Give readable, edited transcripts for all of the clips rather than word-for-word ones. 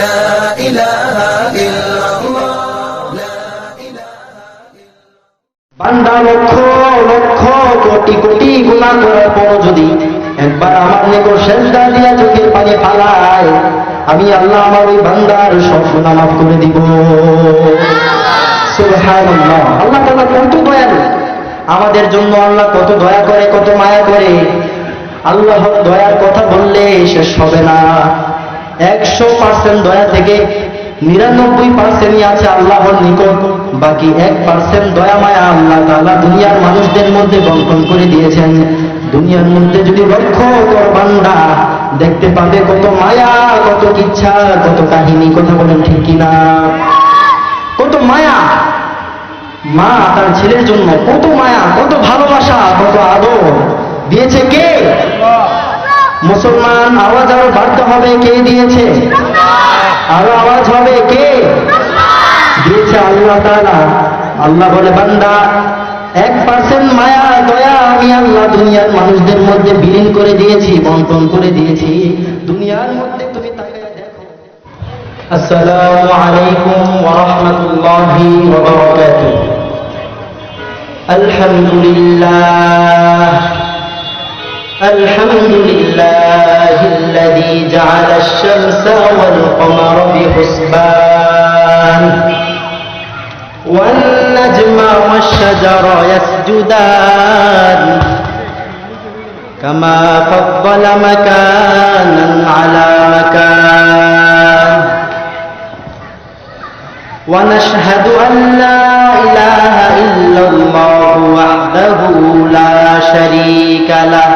لا إله إلا الله বান্দা লক্ষ লক্ষ কোটি কোটি গুনাহ করার পর যদি একবার আমার নিকট সেজদা দিয়া চোখের পানি ফালায়, আমি আল্লাহ আমার ওই বান্দার সব গুনাহ মাফ করে দিব। সুবহানাল্লাহ। আল্লাহ তাআলা কত দয়ালু, আমাদের জন্য আল্লাহ কত দয়া করে, কত মায়া করে। আল্লাহর দয়ার কথা বললে শেষ হবে না। 100% দয়া থেকে 99%ই আছে আল্লাহর নিকট, বাকি 1% দয়া মায়া আল্লাহ তাআলা দুনিয়ার মানুষদের মধ্যে বন্টন করে দিয়েছেন। দুনিয়ার মধ্যে যদি লক্ষ্য কর বান্দা, দেখতে পাবে কত মায়া, কত ইচ্ছা, কত কাহিনী। কথা বলেন ঠিক কিনা? কত মায়া মা তার ছেলের জন্য, কত মায়া, কত ভালোবাসা, কত আদর দিয়েছে কে? মুসলমান, আওয়াজ আরো বাড়তে হবে, কে দিয়েছে? আরো আওয়াজ হবে, কে দিয়েছে? আল্লাহ তাআলা। আল্লাহ বলে, বান্দা 1% মায়া দয়া আমি আল্লাহ দুনিয়ার মানুষদের মধ্যে বিলীন করে দিয়েছি, বন্টন করে দিয়েছি। দুনিয়ার মধ্যে তুমি তাকায়া দেখো। আসসালামু আলাইকুম ওয়া রাহমাতুল্লাহি ওয়া বারাকাতুহু। আলহামদুলিল্লাহ الحمد لله الذي جعل الشمس والقمر بحسبان والنجم والشجر يسجدان كما فضل مكانا على مكان ونشهد أن لا إله إلا الله وحده لا شريك له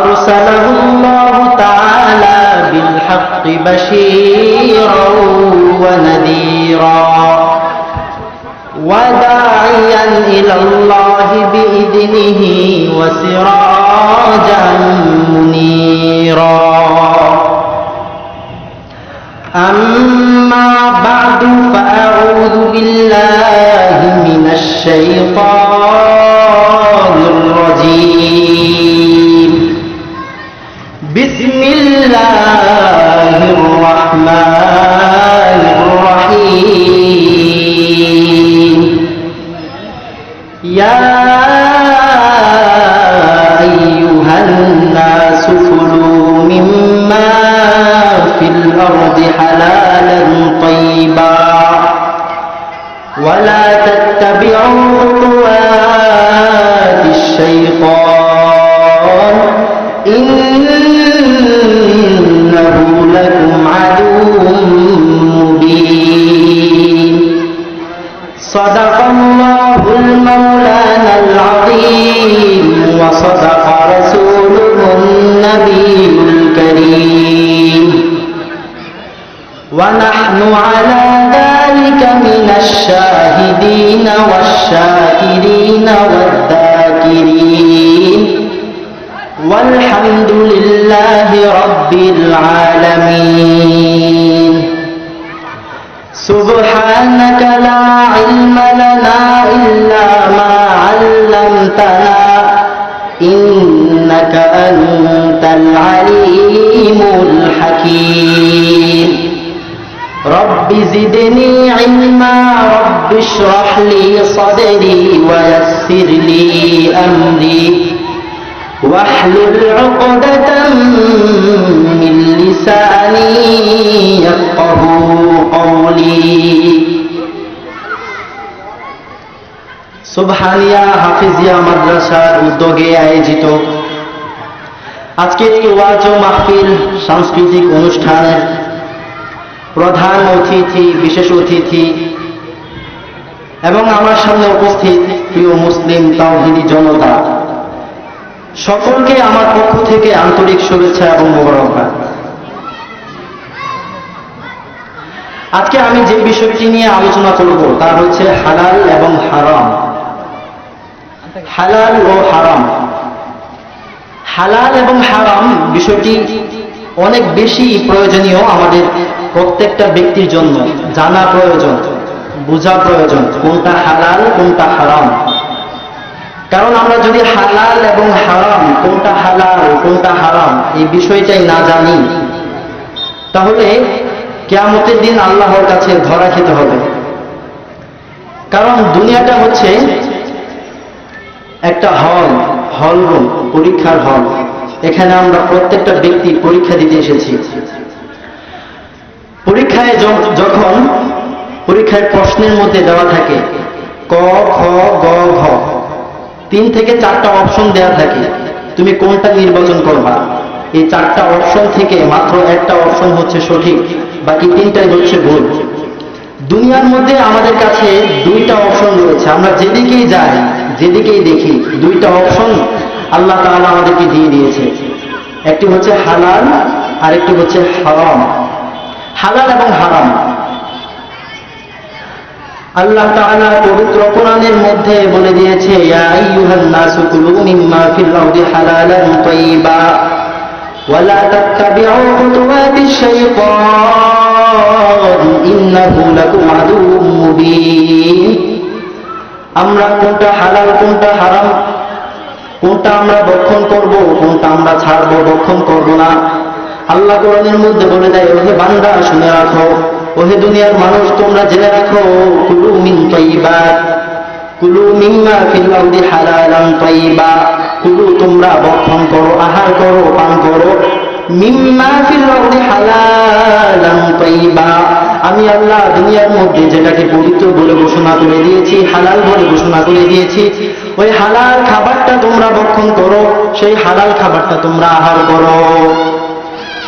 أرسله الله تعالى بالحق بشيرا ونذيرا وداعيا إلى الله بإذنه وسراجا منيرا أما بعد فأعوذ بالله من الشيطان الرجيم بسم الله الرحمن الرحيم يا أيها الناس كلوا مما في الأرض حلالا طيبا ولا تتبعوا خطوات الشيطان إنه لكم عدو مبين صدق الله المولانا العظيم وصدق رسوله النبي الكريم ونحن على ذلك من الشاهدين والشاكرين والذاكرين والحمد لله رب العالمين سبحانك لا علم لنا إلا ما علمتنا إنك أنت العليم الحكيم رب زدني علما رب اشرح لي صدري ويسر لي أمري واحلل عقدة من لساني يفقهوا قولي সুবহানিয়া হাফিজিয়া মাদ্রাসার উদ্যোগে আয়োজিত আজকের এই ওয়াজ ও মাহফিল সাংস্কৃতিক অনুষ্ঠানের প্রধান অতিথি, বিশেষ অতিথি এবং আমার সামনে উপস্থিত প্রিয় মুসলিম তাওহীদি জনতা, সকলকে আমার পক্ষ থেকে আন্তরিক শুভেচ্ছা এবং মোবারকবাদ। আজকে আমি যে বিষয়টি নিয়ে আলোচনা করব তা হচ্ছে হালাল এবং হারাম। হালাল ও হারাম। হালাল এবং হারাম বিষয়টি অনেক বেশি প্রয়োজনীয় আমাদের প্রত্যেকটা ব্যক্তির জন্য। জানা প্রয়োজন, বোঝা প্রয়োজন, কোনটা হালাল কোনটা হারাম। কারণ আমরা যদি হালাল এবং হারাম, কোনটা হালাল কোনটা হারাম এই বিষয়টাই না জানি, তাহলে কিয়ামতের দিন আল্লাহর কাছে ধরা খেতে হবে। কারণ দুনিয়াটা হচ্ছে একটা হল রুম, পরীক্ষার হল। এখানে আমরা প্রত্যেকটা ব্যক্তি পরীক্ষা দিতে এসেছি। পরীক্ষায় যখন পরীক্ষায় প্রশ্নের মধ্যে দেওয়া থাকে ক, খ, গ, ঘ, 3 থেকে 4টা অপশন দেওয়া থাকে, তুমি কোনটা নির্বাচন করবা। এই 4টা অপশন থেকে মাত্র একটা অপশন হচ্ছে সঠিক, বাকি 3টাই হচ্ছে ভুল। দুনিয়ার মধ্যে আমাদের কাছে 2টা অপশন রয়েছে, আমরা যেদিকেই যাই যেদিকেই দেখি 2টা অপশন আল্লাহ তাআলা আমাদেরকে দিয়ে দিয়েছে। একটি হচ্ছে হালাল, আরেকটি হচ্ছে হারাম। হালাল এবং হারাম আল্লাহ তাআলা পবিত্র কোরআনের মধ্যে বলে দিয়েছে, ইয়া আইয়ুহান নাসু কুলু মিম্মা ফিল আরদি হালালান তাইয়্যিবা ওয়া লা তাত্তাবিউ খুতুওয়াতিশ শাইতান ইন্নাহু লাকুম আদুউম মুবিন। আমরা কোনটা হালাল কোনটা হারাম, কোনটা আমরা ভক্ষণ করব কোনটা আমরা ছাড়বো, ভক্ষণ করব না, আল্লাহ কোরআনের মধ্যে বলে দেয়, ওহে বান্দা শুনে রাখো, ওহে দুনিয়ার মানুষ তোমরা জেনে রাখো, কুলু মিন তাইয়্যিবাত, কুলু মিম্মা ফিল আরদি হালালান তাইয়্যিবা, কুলু তোমরা ভক্ষণ করো, আহার করো, পান করো, মিম্মা ফিল আরদি হালালান তাইয়্যিবা, আমি আল্লাহ দুনিয়ার মধ্যে যেটাকে পবিত্র বলে ঘোষণা করে দিয়েছি, হালাল বলে ঘোষণা করে দিয়েছি, ওই হালাল খাবারটা তোমরা ভক্ষণ করো, সেই হালাল খাবারটা তোমরা আহার করো।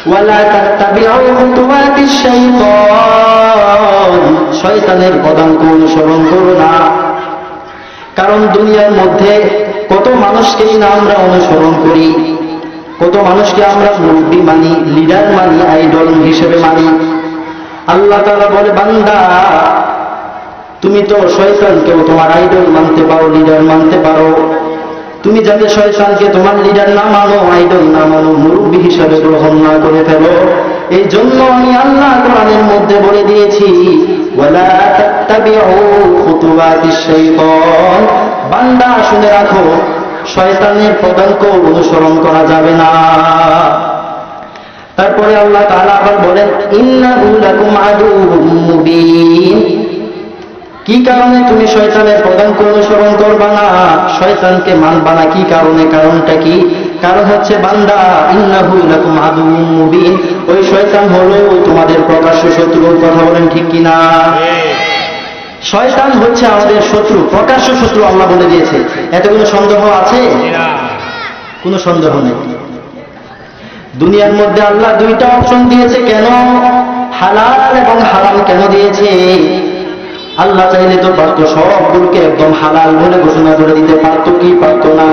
ওয়ালা তাত্তাবিউ খুতুওয়াতিশ শাইতান, শয়তানের পদাঙ্ক অনুসরণ করো না। কারণ দুনিয়ার মধ্যে কত মানুষকেই না আমরা অনুসরণ করি, কত মানুষকে আমরা মুরব্বি মানি, লিডার মানি, আইডল হিসেবে মানি। আল্লাহ তাআলা বলে, বান্দা তুমি তো শয়তানকেও তোমার আইডল মানতে পারো, লিডার মানতে পারো। তুমি যাতে শয়তানকে তোমার লিডার না মানো, আইডল না মানো, মুরব্বি হিসাবে গ্রহণ না করে ফেলো, এই জন্য আমি আল্লাহ কোরআনের মধ্যে বলে দিয়েছি, ওয়ালা তাত্তাবিউ খুতুওয়াতিশ শাইতান, বান্দা শুনে রাখো, শয়তানের পদাঙ্ক অনুসরণ করা যাবে না। তারপরে আল্লাহ তাআলা আবার বলেন, ইন্নাহু লাকুম আদুউম মুবিন, কি কারণে তুমি শয়তানের পদাঙ্ক অনুসরণ করবা না, শয়তানকে মানবা না, কি কারণে, কারণটা কি? কারণ হচ্ছে বান্দা, ইন্নাহু লাকুম আদুউম মুবিন, ওই শয়তান হলো তোমাদের প্রকাশ্য শত্রু। কথা বলেন ঠিক কিনা? শয়তান হচ্ছে আমাদের শত্রু, প্রকাশ্য শত্রু, আল্লাহ বলে দিয়েছে। এতে কোনো সন্দেহ আছে? কোনো সন্দেহ নেই। দুনিয়ার মধ্যে আল্লাহ 2টা অপশন দিয়েছে, কেন? হালাল এবং হারাম কেন দিয়েছে? আল্লাহ চাইলে তো পারতো সবগুলোকে একদম হালাল বলে ঘোষণা করে দিতে, পারতো কি পারতো না?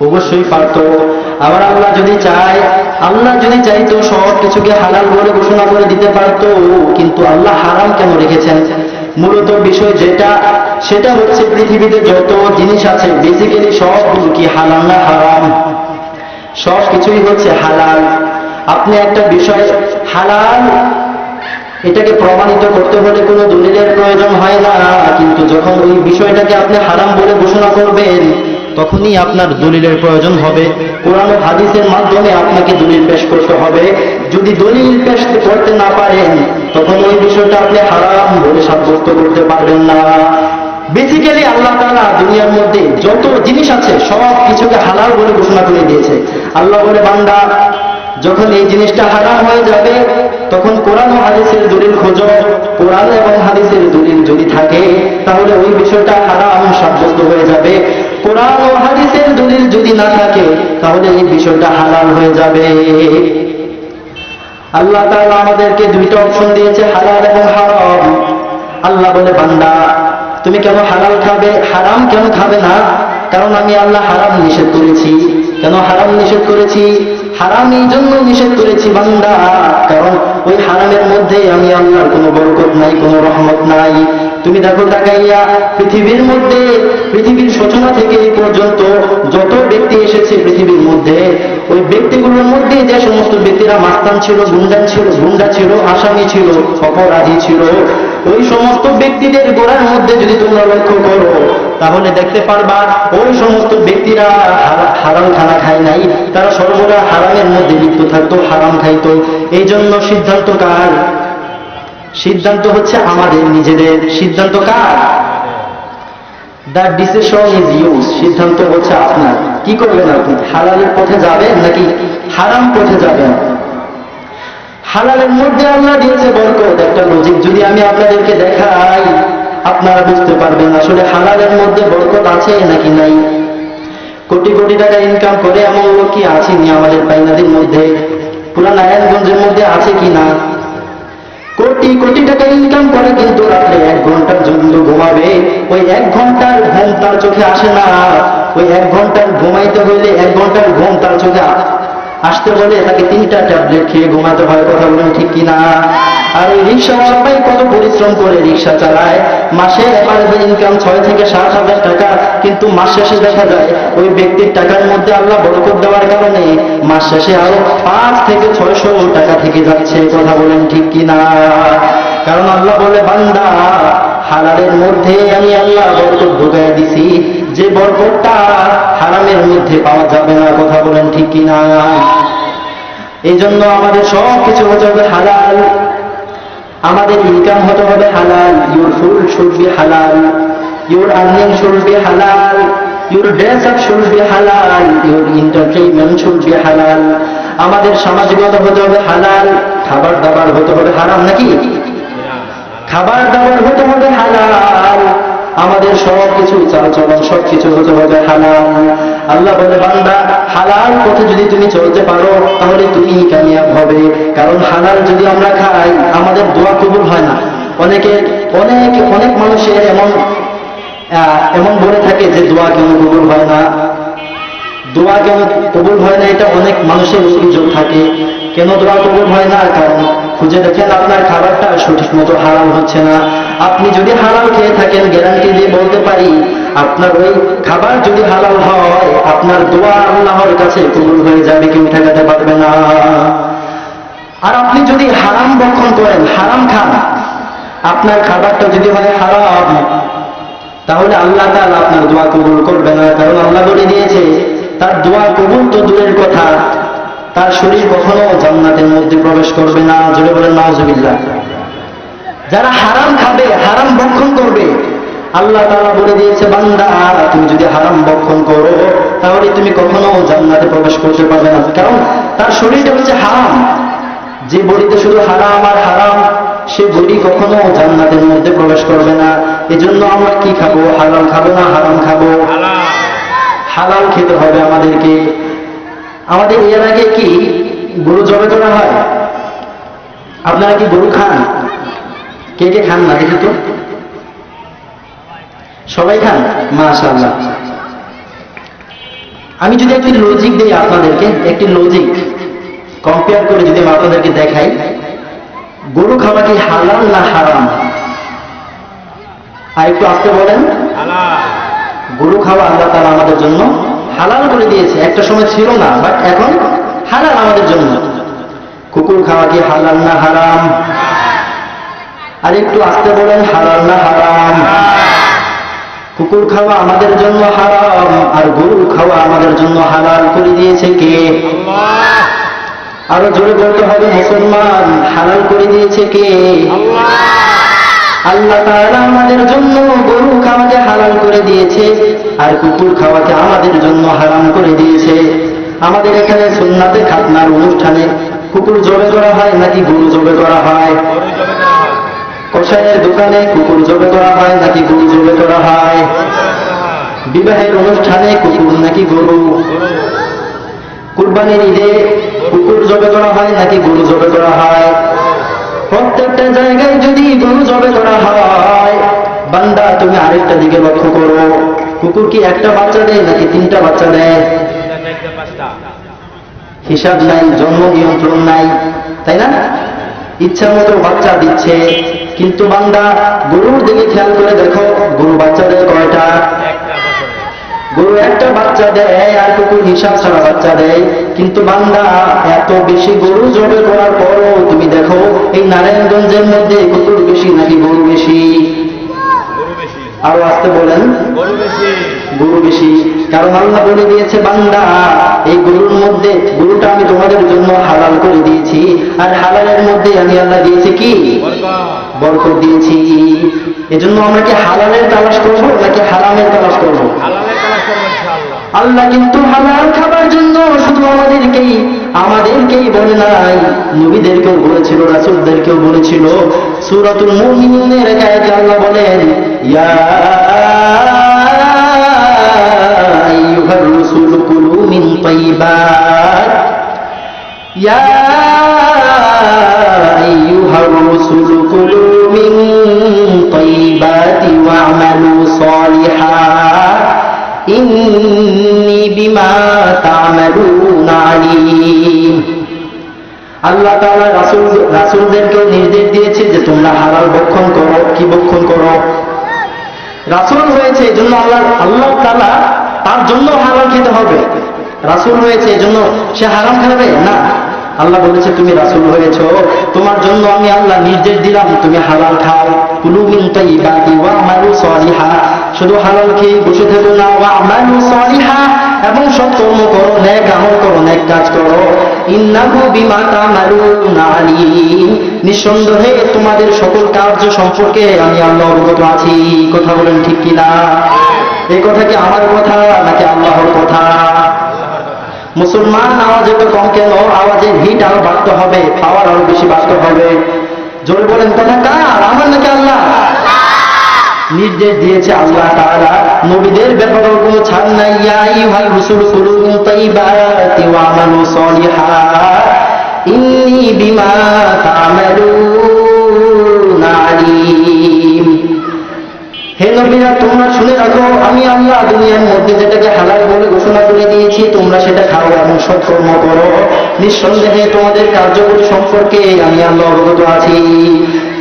অবশ্যই পারতো। আবার আল্লাহ যদি চাইতো সব কিছুকে হালাল বলে ঘোষণা করে দিতে পারতো, কিন্তু আল্লাহ হারাম কেন রেখেছেন? মূলত বিষয় যেটা, সেটা হচ্ছে পৃথিবীতে যত জিনিস আছে বেসিক্যালি সবগুলো কি হালাল না হারাম? সব কিছুই হচ্ছে হালাল। আপনি একটা বিষয় হালাল, এটাকে প্রমাণিত করতে হলে কোনো দলিলের প্রয়োজন হয় না, কিন্তু যখন ওই বিষয়টাকে আপনি হারাম বলে ঘোষণা করবেন তখনই আপনার দলিলের প্রয়োজন হবে। কোরআন ও হাদিসের মাধ্যমে আপনাকে দলিল পেশ করতে হবে। যদি দলিল পেশ করতে না পারেন তখন ওই বিষয়টা আপনি হারাম বলে সাব্যস্ত করতে পারবেন না। বেসিক্যালি আল্লাহ তাআলা দুনিয়ার মধ্যে যত জিনিস আছে সব কিছুকে হালাল বলে ঘোষণা করে দিয়েছে। আল্লাহ বলে, বান্দা যখন এই জিনিসটা হারাম হয়ে যাবে তখন কোরআন ও হাদিসের দলিল খোঁজো। কোরআন এবং হাদিসের দলিল যদি থাকে তাহলে ওই বিষয়টা হারাম সাব্যস্ত হয়ে যাবে। কোরআন ও হাদিসের দলিল যদি না থাকে তাহলে এই বিষয়টা হালাল হয়ে যাবে। আল্লাহ তাআলা আমাদেরকে 2টা অপশন দিয়েছে, হালাল এবং হারাম। আল্লাহ বলে, বান্দা তুমি কেন হালাল খাবে, হারাম কেন খাবে না? কারণ আমি আল্লাহ হারাম নিষেধ করেছি। কেন হারাম নিষেধ করেছি? হারাম এই জন্য নিষেধ করেছি বান্দা, কারণ ওই হারামের মধ্যে আমি আল্লাহর কোনো বরকত নাই, কোনো রহমত নাই। তুমি দেখো তাকাইয়া পৃথিবীর মধ্যে, পৃথিবীর সূচনা থেকে এই পর্যন্ত যত ব্যক্তি এসেছে পৃথিবীর মধ্যে, ওই ব্যক্তিগুলোর মধ্যে যে সমস্ত ব্যক্তিরা মাস্তান ছিল, গুন্ডা ছিল, আসামি ছিল, অপরাধী ছিল, ওই সমস্ত ব্যক্তিদের গোড়ার মধ্যে যদি তোমরা লক্ষ্য করো তাহলে দেখতে পারবা ওই সমস্ত ব্যক্তিরা হারাম খানা খায় নাই, তারা সর্বদা হারামের মধ্যে লিপ্ত থাকতো, হারাম খাইতো। এই জন্য সিদ্ধান্ত কার? সিদ্ধান্ত হচ্ছে আমাদের নিজেদের। সিদ্ধান্ত কার? The decision is yours. সিদ্ধান্ত হচ্ছে আপনার। কি করবেন আপনি? হালালের পথে যাবেন নাকি হারাম পথে যাবেন? হালালের মধ্যে আল্লাহ দিয়েছে বরকত। একটা লজিক যদি আমি আপনাদেরকে দেখাই আপনারা বুঝতে পারবেন আসলে হালালের মধ্যে বরকত আছে নাকি নাই। কোটি কোটি টাকা ইনকাম করে এমন লোক কি আসেনি আমাদের পাইনাদির মধ্যে? পুরা নারায়ণগঞ্জের মধ্যে আছে কি না? কোটি কোটি টাকা ইনকাম করে কিন্তু রাত্রে 1 ঘন্টার জন্য ঘুমাবে। ওই 1 ঘন্টার ঘুম তার চোখে আসে না। ওই 1 ঘন্টার ঘুমাইতে হইলে 1 ঘন্টার ঘুম তার চোখে আসতে হলে তাকে 3টা ট্যাবলেট খেয়ে ঘুমাতে হয়। কথা বলেন ঠিক কিনা? আর এই রিক্সা সবাই কত পরিশ্রম করে রিক্সা চালায়, মাসে এভারেজ ইনকাম 6 থেকে 7 হাজার টাকা, কিন্তু মাস শেষে দেখা যায় ওই ব্যক্তির টাকার মধ্যে আল্লাহ বরকত দেওয়ার কারণে মাস শেষে আরো 5 থেকে 600 টাকা থেকে যাচ্ছে। কথা বলেন ঠিক কিনা? কারণ আল্লাহ বলে, বান্দা হালালের মধ্যে আমি আল্লাহ বরকত ঢুকাই দিছি, যে বরকতটা হারামের মধ্যে পাওয়া যাবে না। কথা বলেন ঠিক কিনা? এই জন্য আমাদের সব কিছু হতে হবে হালাল, আমাদের ইনকাম হতে হবে হালাল। ইউর ফুড শুড বি হালাল, ইউর আর্নিং শুড বি হালাল, your dress up should be হালাল, ইউর এন্টারটেইনমেন্ট শুড বি হালাল। আমাদের সামাজিকতা হতে হবে হালাল, খাবার দাবার হতে হবে হারাম নাকি? খাবার দাবার হতে হবে হালাল, আমাদের সব কিছু চালচলন সব কিছু হতে হবে হালাল। আল্লাহ বলে, বান্দা হালাল পথে যদি তুমি চলতে পারো তাহলে তুমি কামিয়াব হবে। কারণ হালাল যদি আমরা খাই আমাদের দোয়া কবুল হয় না। অনেক মানুষের এমন বলে থাকে যে দোয়া কেন কবুল হয় না, দোয়া কেন কবুল হয় না, এটা অনেক মানুষের অভিযোগ থাকে। কেন দোয়া কবুল হয় না? কারণ খুঁজে দেখেন আপনার খাবারটা সঠিক মতো হালাল হচ্ছে না। আপনি যদি হালাল খেয়ে থাকেন গ্যারান্টি দিয়ে বলতে পারি আপনার ওই খাবার যদি হালাল হয় আপনার দোয়া আল্লাহর কাছে কবুল হয়ে যাবে, কেউ ঠেকাতে পারবে না। আর আপনি যদি হারাম ভক্ষণ করেন, হারাম খান, আপনার খাবারটা যদি হয় হারাম, তাহলে আল্লাহ তাআলা আপনার দোয়া কবুল করবে না। কারণ আল্লাহ বলে দিয়েছে তার দোয়া কবুল তো দূরের কথা, তার শরীর কখনো জান্নাতের মধ্যে প্রবেশ করবে না। জোরে বলেন নাউজুবিল্লাহ। যারা হারাম খাবে, হারাম ভক্ষণ করবে, আল্লাহ তাআলা বলে দিয়েছে বান্দা তুমি যদি হারাম ভক্ষণ করো তাহলে তুমি কখনো জান্নাতে প্রবেশ করতে পারবে না। কারণ তার শরীরটা হচ্ছে হারাম। যে বডিতে শুধু হারাম আর হারাম, সে বডি কখনো জান্নাতের মধ্যে প্রবেশ করবে না। এজন্য আমরা কি খাবো? হালাল খাবো না হারাম খাবো? হালাল খেতে হবে আমাদেরকে। আমাদের এর আগে কি গরু জবাই করা হয়? আপনারা কি গরু খান? কে কে খান না দেখি তো? সবাই খান? মাশাআল্লাহ। আমি যদি একটি লজিক দিই আপনাদেরকে, একটি লজিক কম্পেয়ার করে যদি আমি আপনাদেরকে দেখাই, গরু খাওয়া কি হালাল না হারাম? আর একটু আস্তে বলেন। গরু খাওয়া আল্লাহ তাআলা আমাদের জন্য হালাল করে দিয়েছে। একটা সময় ছিল না, বাট এখন হালাল আমাদের জন্য। কুকুর খাওয়া কি হালাল না হারাম? আর একটু আস্তে বলেন, হালাল না হারাম? কুকুর খাওয়া আমাদের জন্য হারাম, আর গরু খাওয়া আমাদের জন্য হালাল করে দিয়েছে কে? আরো জোরে বলতে হবে, মুসলমান, হালাল করে দিয়েছে কে? আল্লাহ তাআলা আমাদের জন্য গরু খাওয়াকে হালাল করে দিয়েছে, আর কুকুর খাওয়াকে আমাদের জন্য হারাম করে দিয়েছে। আমাদের এখানে সুন্নাতে খাতনার অনুষ্ঠানে কুকুর জবে করা হয় নাকি গরু জবে করা হয়? কসাইয়ের দোকানে কুকুর জবে করা হয় নাকি গরু জবে করা হয়? বিবাহের অনুষ্ঠানে কুকুর নাকি গরু? কুরবানির ঈদে কুকুর জবে করা হয় নাকি গরু জবে করা হয়? প্রত্যেকটা জায়গায় যদি গরু জবে করা হয়, বান্দা তুমি আরেকটা দিকে লক্ষ্য করো, কুকুর কি একটা বাচ্চা দেয় নাকি 3টা বাচ্চা দেয়? হিসাব নাই, জন্ম নিয়ন্ত্রণ নাই, তাই না? ইচ্ছা মতো বাচ্চা দিচ্ছে। কিন্তু বান্দা গরুর দিকে খেয়াল করে দেখো, গরু বাচ্চা দেয় কয়টা? গরু একটা বাচ্চা দেয়, আর কুকুর হিসাব ছাড়া বাচ্চা দেয়। কিন্তু বান্দা এত বেশি গরু জবে করার পরও তুমি দেখো এই নারায়ণগঞ্জের মধ্যে কুকুর বেশি নাকি গরু বেশি? আরো আসতে বলেন, গরু বেশি। কারণ আল্লাহ বলে দিয়েছে, বান্দা এই গরুর মধ্যে, গরুটা আমি তোমাদের জন্য হালাল করে দিয়েছি, আর হালালের মধ্যে আমি আল্লাহ দিয়েছি কি? বরকত দিয়েছি। এজন্য আমরা কি হালালের তালাশ করবো নাকি হারামের তালাশ করবো? আল্লাহ কিন্তু হালাল খাবার জন্য শুধু আমাদেরকেই বলে নাই, নবীদেরকেও বলেছিল, রাসূলদেরকেও বলেছিল। সূরাতুল মুমিনুনের এক আয়াতে আল্লাহ বলেন, ইয়া আইয়ুহার রাসূলু কুলু মিন তাইয়্যিবাত, ইয়া আইয়ুহার রাসূলু কুলু মিন তাইয়্যিবাতি ওয়া'মালু সালিহান ইন্নী বিমা তা'মালুনা আলীম। আল্লাহ তাআলা রাসূলদেরকে নির্দেশ দিয়েছে যে তোমরা হালাল ভক্ষণ করো। কি ভক্ষণ করো? রাসূল হয়েছে এজন্য আল্লাহ তাআলা তার জন্য হালাল খেতে হবে। রাসূল হয়েছে এজন্য সে হারাম খাবে না। আল্লাহ বলেছে তুমি রাসূল হয়েছো, তোমার জন্য আমি আল্লাহ নির্দেশ দিলাম তুমি হালাল খাও। কুলু মিন তাইয়্যিবাতি ওয়া'মালু সালিহা, শুধু হালাল খেয়ে বসে থেকো না, ওয়া'মালু সালিহা, এবং সৎকর্ম করো, নেক আমল করো, নেক কাজ করো। ইন্নাহু বিমা তা'মালুনা আলীম, নিঃসন্দেহে তোমাদের সকল কার্য সম্পর্কে আমি আল্লাহ অবগত আছি। কথা বলেন ঠিক কিনা? এই কথা কি আমার কথা নাকি আল্লাহর কথা? মুসলমান আওয়াজ একটু কম কেন? আওয়াজের হিট আরো বাড়তে হবে, পাওয়ার আরো বেশি বাড়তে হবে। জোরে বলেন, কথা কার? আমার নাকি আল্লাহ? নির্দেশ দিয়েছে আল্লাহ তাআলা, নবীদের ব্যাপারে কোনো ছাড় নাই। ইয়া আইয়ুহার রাসূলু কুলু মিন তাইয়্যিবাতি ওয়া'মালু সালিহান ইন্নী বিমা তা'মালুনা আলীম। হে নবীরা, তোমরা শুনে রাখো, আমি আল্লাহ দুনিয়ার মধ্যে যেটাকে হালাল বলে ঘোষণা করে দিয়েছি, তোমরা সেটা খাও এবং সৎকর্ম করো। নিঃসন্দেহে তোমাদের কার্যকরী সম্পর্কে আমি আল্লাহ অবগত আছি।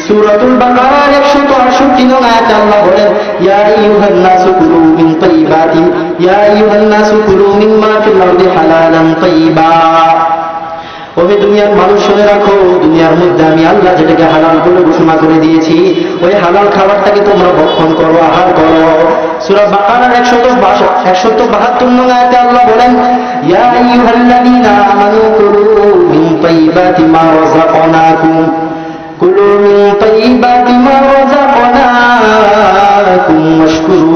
সূরাতুল বাকারার 168 নং আয়াতে আল্লাহ বলেন, ইয়া আইয়ুহান নাসু কুলু মিন তাইয়্যিবাতি, ইয়া আইয়ুহান নাসু কুলু মিম্মা ফিল আরদি হালালান তাইয়্যিবা। ওহে দুনিয়ার মানুষ, শুনে রাখো, দুনিয়ার মধ্যে আমি আল্লাহ যেটাকে হালাল বলে ঘোষণা করে দিয়েছি, ওই হালাল খাবারটাকে তোমরা ভক্ষণ করো, আহার করো। সূরা বাকারার 172 নং আয়াতে আল্লাহ বলেন, ইয়া আইয়ুহাল্লাযীনা আমানু কুলু মিন তাইয়্যিবাতি মা রাযাকনাকুম, কুলু মিন তাইয়্যিবাতি মা রাযাকনাকুম ওয়াশকুরু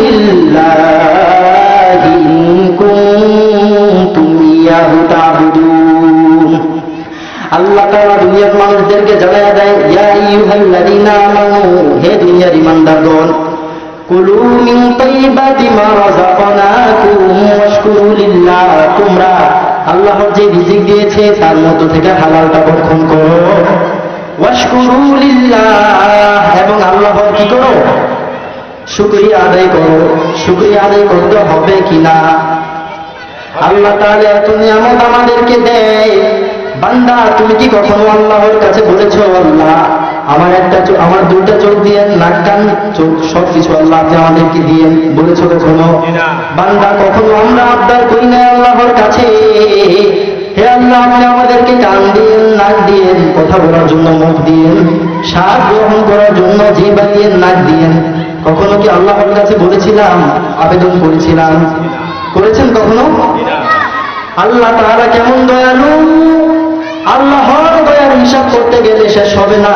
লিল্লাহি ইন কুনতুম ইয়াহু তা'বুদুন। আল্লাহ তাআলা দুনিয়ার মানুষদেরকে জানায়া দেয়, ইয়া আইয়ুহাল্লাযীনা আমানু, হে দুনিয়ার ঈমানদারগণ, কুলু মিন তাইয়্যিবাতি মা রাযাকনাকুম ওয়াশকুরু লিল্লাহ, তোমরা আল্লাহর যে রিজিক দিয়েছে তার মধ্য থেকে হালালটা ভক্ষণ করো। ওয়াশকুরু লিল্লাহ, এবং আল্লাহর কি করো? শুকরিয়া আদায় করো। শুকরিয়া আদায় করতে হবে কিনা? আল্লাহ তাআলা এত নিয়ামত আমাদেরকে দেয়, বান্দা তুমি কি কখনো আল্লাহর কাছে বলেছো, আল্লাহ আমার দুইটা চোখ দিয়েন, নাক কান চোখ সবকিছু আল্লাহ আপনি আমাদেরকে দিয়েন? বলেছো কখনো? বান্দা কখনো আমরা আবদার করি না আল্লাহর কাছে, হে আল্লাহ আপনি আমাদেরকে কান দিয়েন, নাক দিয়েন, কথা বলার জন্য মুখ দিয়েন, শ্বাস গ্রহণ করার জন্য জিহ্বা দিয়েন, নাক দিয়েন? কখনো কি আল্লাহর কাছে বলেছিলাম, আবেদন করেছিলাম? করেছেন কখনো? আল্লাহ তাআলা কেমন দয়ালু! আল্লাহর দয়ার হিসাব করতে গেলে শেষ হবে না।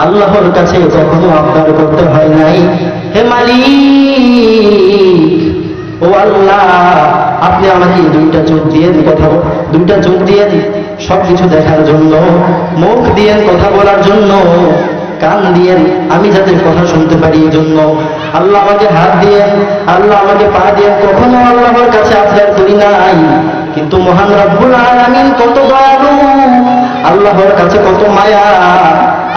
আল্লাহর কাছে কখনো আবদার করতে হয় নাই, হে মালিক, ও আল্লাহ আপনি আমাকে দুইটা চোখ দিয়েন, দুইটা চোখ দিয়েন সবকিছু দেখার জন্য, মুখ দিয়েন কথা বলার জন্য, কান দিয়েন আমি যাতে কথা শুনতে পারি এই জন্য। আল্লাহ আমাকে হাত দিয়েন, আল্লাহ আমাকে পা দিয়েন। কখনো আল্লাহর কাছে আবদার করি নাই, কিন্তু মহান রব্বুল আলামিন কত দয়ালু, আল্লাহর কাছে কত মায়া।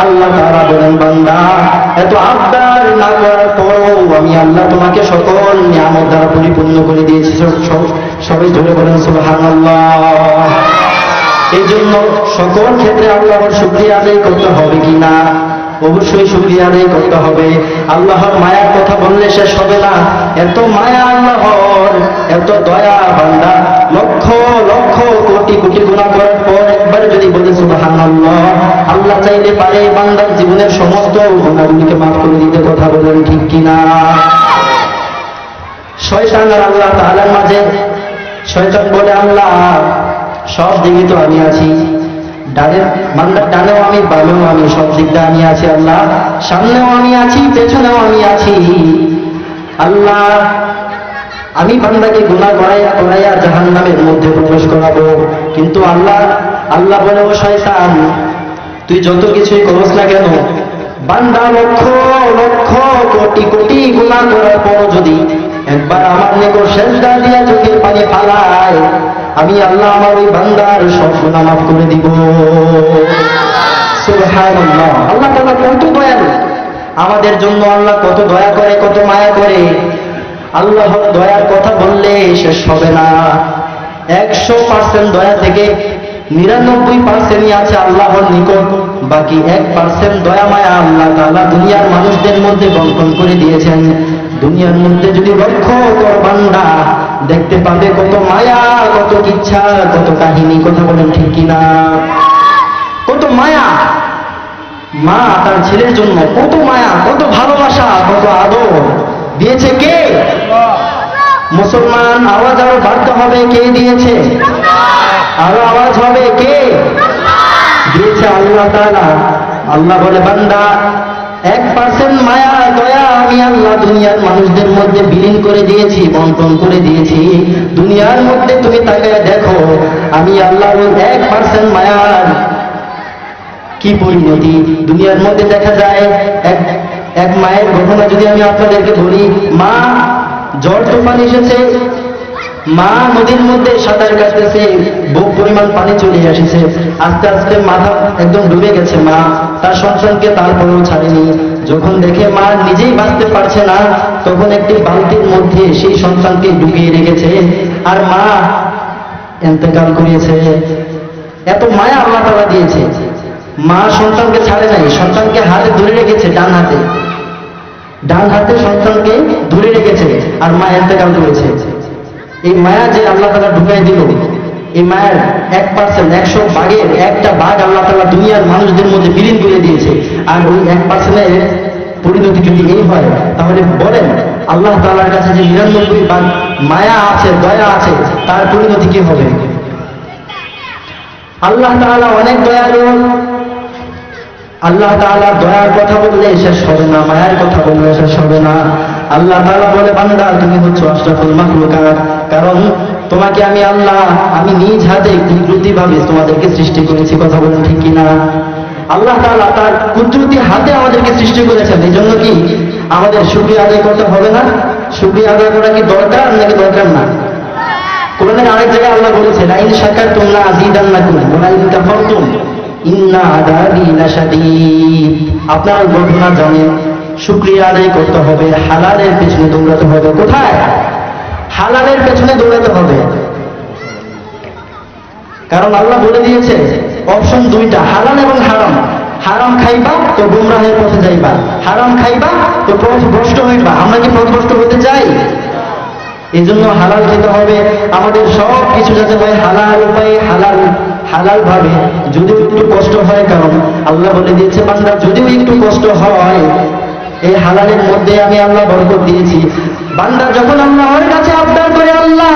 আল্লাহ তাআলা বলেন, বান্দা এত আবদার না করার পরও আমি আল্লাহ তোমাকে সকল নিয়ামত দ্বারা পরিপূর্ণ করে দিয়েছি। সবাই ধরে বলেন সুবহানাল্লাহ। এই জন্য সকল ক্ষেত্রে আল্লাহর শুকরিয়া আদায় করতে হবে কিনা? অবশ্যই শুকরিয়া আদায় করতে হবে। আল্লাহর মায়ার কথা বললে শেষ হবে না। এত মায়া আল্লাহর, এত দয়া, বান্দা লক্ষ লক্ষ কোটি কোটি গুনাহ করার পর একবার যদি বলে সুবহানাল্লাহ, আল্লাহ আল্লাহ চাইলে পারে বান্দার জীবনের সমস্ত গুনাহগুলিকে মাফ করে দিতে, কথা বলেন ঠিক কিনা? শয়তান আর আল্লাহ তাআলার মাঝে শয়তান বলে, আল্লাহ সব দিকে তো আমি আছি, বান্দার ডানেও আমি, বামেও আমি, সব দিকটা আমি আছি আল্লাহ, সামনেও আমি আছি, পেছনেও আমি আছি আল্লাহ। আমি বান্দাকে গুনাহ করাইয়া জাহান্নামের মধ্যে প্রবেশ করাবো। কিন্তু আল্লাহ বলে, ও শয়তান, তুই যত কিছুই করস না কেন, বান্দা লক্ষ লক্ষ কোটি কোটি গুনাহ করার পর যদি একবার আমার নিকট সেজদা দিয়া চোখের পানি ফালায়, আমি আল্লাহ আমার ওই বান্দার সব গুনাহ মাফ করে দিব। সুবহানাল্লাহ। আল্লাহ তাআলা কত দয়ালু, আমাদের জন্য আল্লাহ কত দয়া করে, কত মায়া করে। আল্লাহর দয়ার কথা বললে শেষ হবে না। 100% দয়া থেকে 99%ই আছে আল্লাহর নিকট, বাকি 1% দয়া মায়া আল্লাহ তাআলা দুনিয়ার মানুষদের মধ্যে বন্টন করে দিয়েছেন। দুনিয়ার মধ্যে যদি লক্ষ্য কর বান্দা, দেখতে পাবে কত মায়া, কত ইচ্ছা, কত কাহিনী, কথা বলেন ঠিক কিনা? কত মায়া মা তার ছেলের জন্য, কত মায়া, কত ভালোবাসা, কত আদর দিয়েছে কে? মুসলমান, আওয়াজ আরো বাড়তে হবে, কে দিয়েছে? আরো আওয়াজ হবে, কে দিয়েছে? আল্লাহ তাআলা। আল্লাহ বলে, বান্দা 1% মায়া দয়া আমি আল্লাহ দুনিয়ার মানুষদের মধ্যে বিলীন করে দিয়েছি, বন্টন করে দিয়েছি। দুনিয়ার মধ্যে তুমি তাকায় দেখো, আমি আল্লাহ ওই 1% মায়ার কি পরিণতি। দুনিয়ার মধ্যে দেখা যায় এক মায়ের ঘটনা যদি আমি আপনাদেরকে বলি, মা ঝড় তুফান এসেছে, মা নদীর মধ্যে সাঁতার কাটতেছে, বহু পরিমাণ পানি চলে এসেছে, আস্তে আস্তে মাথা একদম ডুবে গেছে মা, তার সন্তানকে তারপরেও ছাড়েনি। যখন দেখে মা নিজেই বাঁচতে পারছে না, তখন একটি বালতির মধ্যে সেই সন্তানকে ডুবিয়ে রেখেছে, আর মা ইন্তেকাল করিয়েছে। এত মায়া আল্লাহ তাআলা দিয়েছে। মা সন্তানকে ছাড়ে নাই, সন্তানকে হাতে ধরে রেখেছে, ডান হাতে সন্তানকে ধরে রেখেছে, আর মা ইন্তেকাল করেছে। এই মায়া যে আল্লাহ তাআলা ঢুকাই দিল, এই মায়ের 1%, 100 ভাগের একটা ভাগ আল্লাহ তাআলা দুনিয়ার মানুষদের মধ্যে বিলীন করে দিয়েছে। আর ওই 1%-এর পরিণতি যদি এই হয়, তাহলে বলেন আল্লাহ তাআলার কাছে যে 99 ভাগ মায়া আছে, দয়া আছে, তার পরিণতি কি হবে? আল্লাহ তাআলা অনেক দয়ালু। আল্লাহ তাআলা দয়ার কথা বললে শেষ হবে না, মায়ার কথা বললে শেষ হবে না। আল্লাহ তাআলা বলে, বান্দা তুমি হচ্ছ আশরাফুল মাখলুকাত, কারণ তোমাকে আমি আল্লাহ, আমি নিজ হাতে কুদরতি ভাবে তোমাদেরকে সৃষ্টি করেছি, কথা বলেন ঠিক কিনা? আল্লাহ তাআলা তার কুদরতি হাতে আমাদেরকে সৃষ্টি করেছেন। এই জন্য কি আমাদের শুকরিয়া আদায় করতে হবে না? শুকরিয়া আদায় করা কি দরকার নাকি দরকার না? কোরআনের আরেক জায়গায় আল্লাহ বলেছে, লাইন শাকারতুম লাযীদান্নাকুম ওয়া লাইন কাফারতুম ইন্না আযাবী লাশাদীদ। আপনারা ঘটনা জানেন, শুকরিয়া আদায় করতে হবে, হালালের পেছনে দৌড়াতে হবে। কোথায়? হালালের পেছনে দৌড়াতে হবে। কারণ আল্লাহ বলে দিয়েছে অপশন দুইটা, হালাল এবং হারাম। হারাম খাইবা তো গুমরাহের পথে যাইবা, হারাম খাইবা তো পথভ্রষ্ট হইবা। আমরা কি পথভ্রষ্ট হতে চাই? এই জন্য হালাল খেতে হবে। আমাদের সব কিছু যাতে হয় হালাল উপায়ে, হালাল ভাবে, যদিও একটু কষ্ট হয়, কারণ আল্লাহ বলে দিয়েছে বান্দা যদিও একটু কষ্ট হয়, এই হালালের মধ্যে আমি আল্লাহ বরকত দিয়েছি। বান্দা যখন আল্লাহর কাছে আবদার করে, আল্লাহ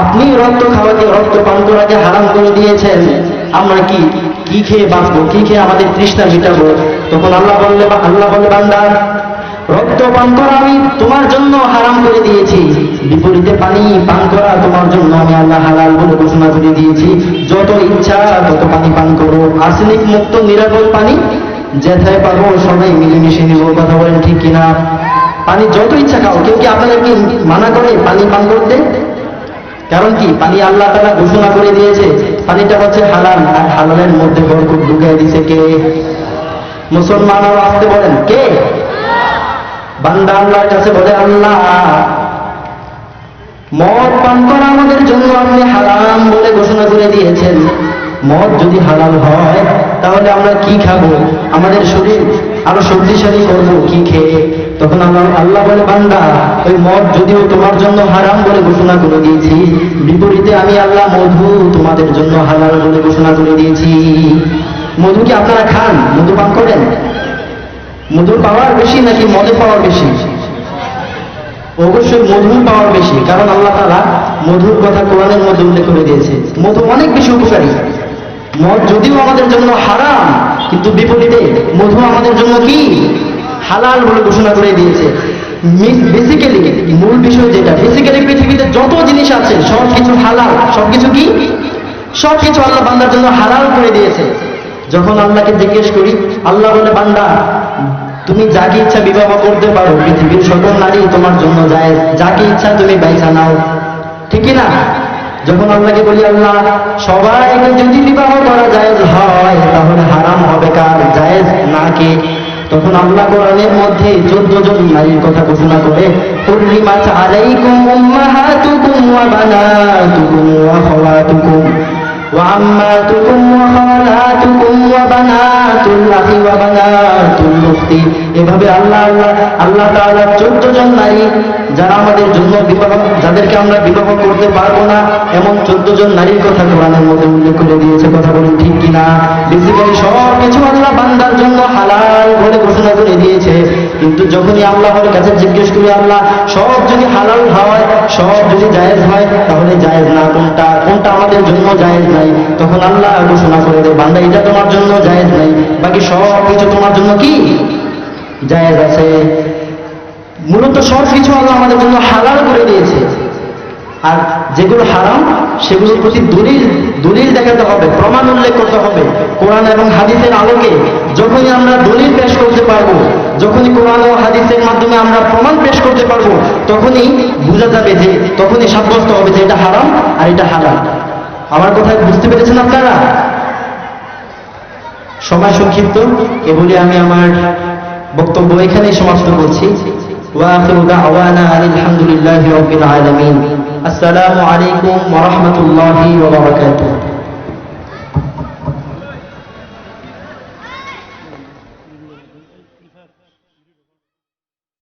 আপনি রক্ত পান করাকে হারাম করে দিয়েছেন, আমরা কি খেয়ে বাঁচবো, কি খেয়ে আমাদের তৃষ্ণা মেটাবো? তখন আল্লাহ বলে, বান্দা রক্ত পান করা আমি তোমার জন্য হারাম করে দিয়েছি, বিপরীতে পানি পান করা তোমার জন্য আমি আল্লাহ হালাল বলে ঘোষণা করে দিয়েছি। যত ইচ্ছা তত পানি পান করো, আর্সেনিক মুক্ত নিরাপদ পানি যেথায় পাবো সবাই মিলেমিশে নিব, কথা বলেন ঠিক কিনা? পানি যত ইচ্ছা খাও। কেউ কি আপনাদেরকে মানা করে পানি পান করতে? কারণ কি, পানি আল্লাহ তাআলা ঘোষণা করে দিয়েছে পানিটা হচ্ছে হালাল, আর হালালের মধ্যে বরকত ঢুকিয়ে দিয়েছে কে? মুসলমান আসতে বলেন কে? বান্দা আল্লাহর কাছে বলে, আল্লাহ মদ পান করা আমাদের জন্য আপনি হারাম বলে ঘোষণা করে দিয়েছেন। মদ যদি হালাল হয় তাহলে আমরা কি খাবো? আমাদের শরীর আরো শক্তিশালী করবো কি খেয়ে? তখন আল্লাহ বলে, বান্দা ওই মদ যদিও তোমার জন্য হারাম বলে ঘোষণা করে দিয়েছি, বিপরীতে আমি আল্লাহ মধু তোমাদের জন্য হালাল বলে ঘোষণা করে দিয়েছি। মধু কি আপনারা খান? মধু পান করেন? মধুর পাওয়ার বেশি নাকি মদের পাওয়ার বেশি? অবশ্যই মধুর পাওয়ার বেশি, কারণ আল্লাহ তাআলা মধুর কথা কোরআনের মধ্যে উল্লেখ করে দিয়েছে। মধু অনেক বেশি উপকারী। মদ যদিও আমাদের জন্য হারাম, কিন্তু বিপরীতে মধু আমাদের জন্য কি হালাল বলে ঘোষণা করে দিয়েছে। বেসিক্যালি মূল বিষয় যেটা, বেসিক্যালি পৃথিবীতে যত জিনিস আছে সবকিছু হালাল। সবকিছু কি? সবকিছু আল্লাহ বান্দার জন্য হালাল করে দিয়েছে। যখন আল্লাহকে জিজ্ঞেস করি, আল্লাহ বলে, বান্দা তুমি যাকে ইচ্ছা বিবাহ করতে পারো, পৃথিবীর সকল নারী তোমার জন্য জায়েজ, যাকে ইচ্ছা তুমি বাইসা নাও, ঠিক কি না? যখন আল্লাহকে বলি, আল্লাহ সবাইকে যদি বিবাহ করা জায়েজ হয়, তাহলে হারাম হবে কার? জায়েজ না কে? তখন আল্লাহ কোরআনের মধ্যে 14 জন নারীর কথা ঘোষণা করে, হুররিমাত আলাইকুম উম্মাহাতুকুম ওয়া বানাতুকুম ওয়া খাওয়াতুকুম ওয়া আম্মাতুকুম ওয়া খালাতুকুম ওয়া বানাতুল আখি ওয়া বানাতুল উখতি। এভাবে আল্লাহ তাআলা 14 জন নারী যারা আমাদের জন্য বিবাহ, যাদেরকে আমরা বিবাহ করতে পারবো না, এমন 14 জন নারীর কথা কোরআনের মধ্যে উল্লেখ করে দিয়েছে। কথা বলুন ঠিক কিনা? বেসিক্যালি সব কিছু আল্লাহ বান্দার জন্য হালাল বলে ঘোষণা করে দিয়েছে। কিন্তু যখনই আল্লাহর কাছে জিজ্ঞেস করি, আল্লাহ সব যদি হালাল হয়, সব যদি জায়েজ হয়, তাহলে জায়েজ না কোনটা? কোনটা আমাদের জন্য জায়েজ নাই? তখন আল্লাহ ঘোষণা করে দেয়, বান্দা এটা তোমার জন্য জায়েজ নাই, বাকি সব কিছু তোমার জন্য কি জায়েজ আছে। মূলত সব কিছু আল্লাহ আমাদের জন্য হালাল করে দিয়েছে। আর যেগুলো হারাম সেগুলোর প্রতি দলিল দেখাতে হবে, প্রমাণ উল্লেখ করতে হবে। কোরআন এবং হাদিসের আলোকে যখনই আমরা দলিল পেশ করতে পারবো, যখনই কোরআন ও হাদিসের মাধ্যমে আমরা প্রমাণ পেশ করতে পারবো, তখনই বোঝা যাবে, যে তখনই সাব্যস্ত হবে যে এটা হারাম আর এটা হালাল। আমার কথা বুঝতে পেরেছেন আপনারা? সময় সংক্ষিপ্ত, এ বলে আমি আমার বক্তব্য এখানেই সমাপ্ত করছি। ওয়া আখিরু দাওয়ানা আলহামদুলিল্লাহি রাব্বিল আলামিন। আসসালামু আলাইকুম ওয়া রাহমাতুল্লাহি ওয়া বারাকাতুহু।